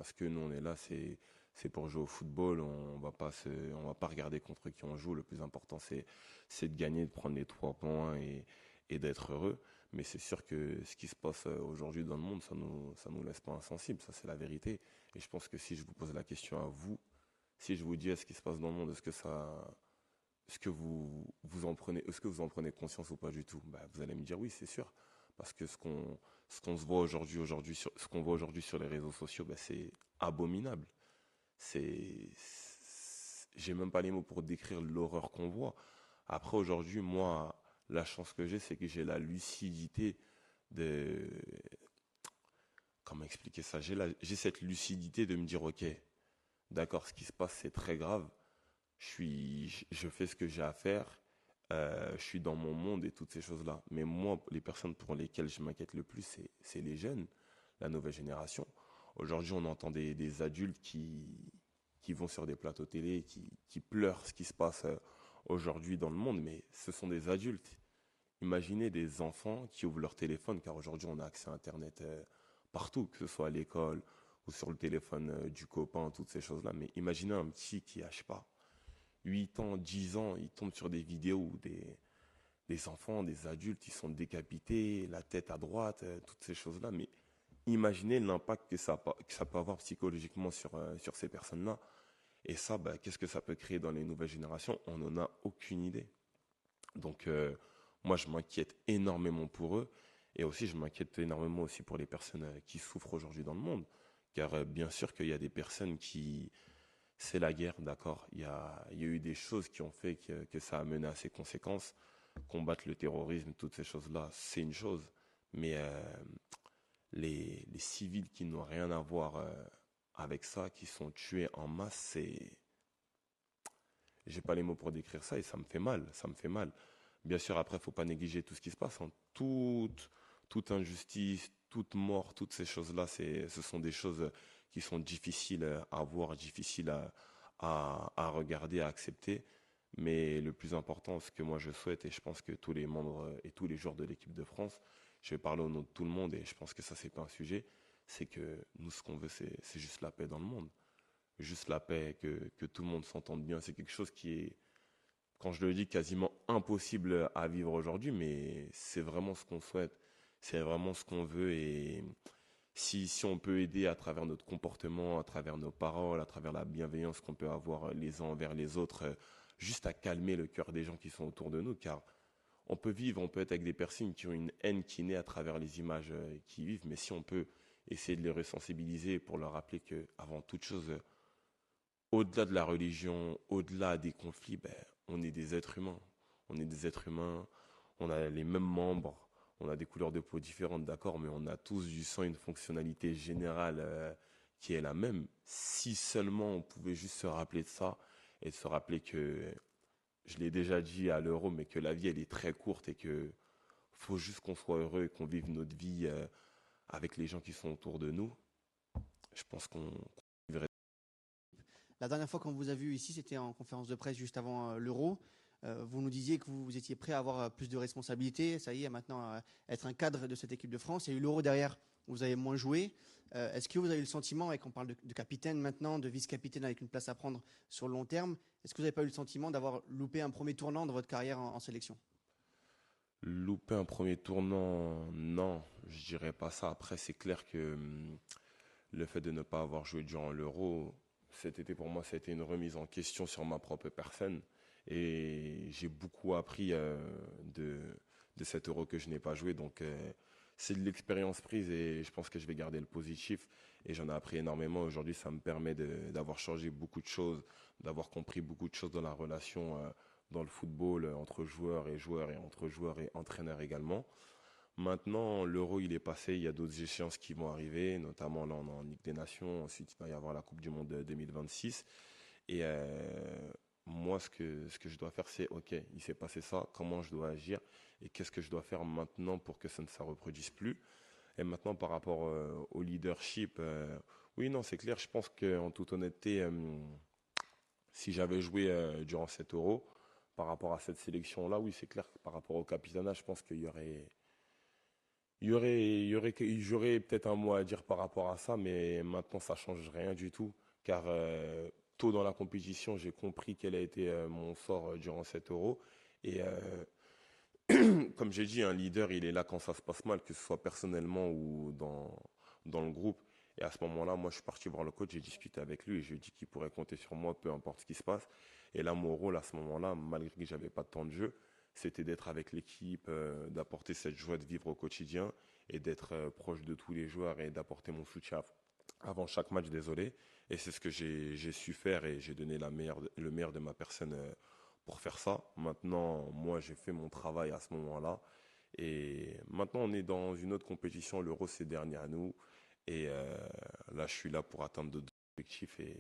parce que nous on est là, c'est pour jouer au football. On va pas regarder contre qui on joue. Le plus important c'est de gagner, de prendre les 3 points et d'être heureux. Mais c'est sûr que ce qui se passe aujourd'hui dans le monde, ça nous laisse pas insensibles. Ça c'est la vérité. Et je pense que si je vous pose la question à vous, si je vous dis ce qui se passe dans le monde, est-ce que est-ce que vous en prenez conscience ou pas du tout? Bah, vous allez me dire oui, c'est sûr, parce que ce qu'on se voit ce qu'on voit aujourd'hui sur les réseaux sociaux, bah, c'est abominable. J'ai même pas les mots pour décrire l'horreur qu'on voit. Après aujourd'hui, moi, la chance que j'ai, c'est que j'ai la lucidité de, comment expliquer ça? J'ai cette lucidité de me dire, ok, d'accord, ce qui se passe, c'est très grave. Je fais ce que j'ai à faire. Je suis dans mon monde et toutes ces choses-là. Mais moi, les personnes pour lesquelles je m'inquiète le plus, c'est les jeunes, la nouvelle génération. Aujourd'hui, on entend des adultes qui vont sur des plateaux télé, qui pleurent ce qui se passe aujourd'hui dans le monde, mais ce sont des adultes. Imaginez des enfants qui ouvrent leur téléphone, car aujourd'hui, on a accès à Internet partout, que ce soit à l'école ou sur le téléphone du copain, toutes ces choses-là. Mais imaginez un petit qui, je sais pas, 8 ans, 10 ans, il tombe sur des vidéos où des enfants, des adultes, ils sont décapités, la tête à droite, toutes ces choses-là. Mais imaginez l'impact que ça peut avoir psychologiquement sur ces personnes-là. Et ça, bah, qu'est-ce que ça peut créer dans les nouvelles générations? On n'en a aucune idée. Donc, moi, je m'inquiète énormément pour eux. Et aussi, je m'inquiète énormément aussi pour les personnes qui souffrent aujourd'hui dans le monde. Car bien sûr qu'il y a des personnes qui, c'est la guerre, d'accord. Il y a eu des choses qui ont fait que ça a mené à ses conséquences. Combattre le terrorisme, toutes ces choses-là, c'est une chose. Mais les civils qui n'ont rien à voir avec ça, qui sont tués en masse, j'ai pas les mots pour décrire ça et ça me fait mal, ça me fait mal. Bien sûr, après, faut pas négliger tout ce qui se passe, hein. Toute injustice, toute mort, toutes ces choses-là, ce sont des choses qui sont difficiles à voir, difficiles à regarder, à accepter. Mais le plus important, ce que moi je souhaite, et je pense que tous les membres et tous les joueurs de l'équipe de France, je vais parler au nom de tout le monde, et je pense que ça, c'est pas un sujet, c'est que nous, ce qu'on veut, c'est juste la paix dans le monde. Juste la paix, que tout le monde s'entende bien. C'est quelque chose qui est, quand je le dis, quasiment impossible à vivre aujourd'hui, mais c'est vraiment ce qu'on souhaite. C'est vraiment ce qu'on veut. Et si on peut aider à travers notre comportement, à travers nos paroles, à travers la bienveillance qu'on peut avoir les uns envers les autres, juste à calmer le cœur des gens qui sont autour de nous, car on peut être avec des personnes qui ont une haine qui naît à travers les images qu'ils vivent, mais si on peut essayer de les ressensibiliser pour leur rappeler que, avant toute chose, au-delà de la religion, au-delà des conflits, ben, on est des êtres humains. On est des êtres humains, on a les mêmes membres, on a des couleurs de peau différentes, d'accord, mais on a tous du sang, une fonctionnalité générale qui est la même. Si seulement on pouvait juste se rappeler de ça et se rappeler que, je l'ai déjà dit à l'euro, mais que la vie, elle est très courte et que faut juste qu'on soit heureux et qu'on vive notre vie avec les gens qui sont autour de nous, je pense qu'on vivrait. La dernière fois qu'on vous a vu ici, c'était en conférence de presse juste avant l'Euro. Vous nous disiez que vous étiez prêt à avoir plus de responsabilités. Ça y est, maintenant, être un cadre de cette équipe de France. Il y a eu l'Euro derrière, où vous avez moins joué. Est-ce que vous avez eu le sentiment, et qu'on parle de capitaine maintenant, de vice-capitaine avec une place à prendre sur le long terme, est-ce que vous n'avez pas eu le sentiment d'avoir loupé un premier tournant dans votre carrière en sélection? Louper un premier tournant, non, je dirais pas ça. Après, c'est clair que le fait de ne pas avoir joué durant l'Euro, cet été pour moi, ça a été une remise en question sur ma propre personne. Et j'ai beaucoup appris de cet Euro que je n'ai pas joué. Donc, c'est de l'expérience prise et je pense que je vais garder le positif. Et j'en ai appris énormément. Aujourd'hui, ça me permet d'avoir changé beaucoup de choses, d'avoir compris beaucoup de choses dans la relation dans le football entre joueurs et entre joueurs et entraîneurs également. Maintenant, l'Euro, il est passé, il y a d'autres échéances qui vont arriver, notamment là, on est en Ligue des Nations, ensuite il va y avoir la Coupe du Monde 2026. Et moi, ce que je dois faire, c'est, ok, il s'est passé ça, comment je dois agir et qu'est-ce que je dois faire maintenant pour que ça ne se reproduise plus. Et maintenant, par rapport au leadership, oui, non, c'est clair, je pense qu'en toute honnêteté, si j'avais joué durant cet Euro, par rapport à cette sélection-là, oui, c'est clair que par rapport au capitanat, je pense J'aurais peut-être un mot à dire par rapport à ça, mais maintenant ça change rien du tout, car tôt dans la compétition, j'ai compris quel a été mon sort durant cet Euro. Et comme j'ai dit, un leader, il est là quand ça se passe mal, que ce soit personnellement ou dans le groupe. Et à ce moment-là, moi, je suis parti voir le coach, j'ai discuté avec lui et je lui ai dit qu'il pourrait compter sur moi, peu importe ce qui se passe. Et là, mon rôle à ce moment-là, malgré que j'avais pas de temps de jeu, c'était d'être avec l'équipe, d'apporter cette joie de vivre au quotidien et d'être proche de tous les joueurs et d'apporter mon soutien avant chaque match, désolé. Et c'est ce que j'ai su faire et j'ai donné le meilleur de ma personne pour faire ça. Maintenant, moi, j'ai fait mon travail à ce moment-là. Et maintenant, on est dans une autre compétition. L'Euro, c'est dernier à nous. Et là, je suis là pour atteindre d'autres objectifs. Et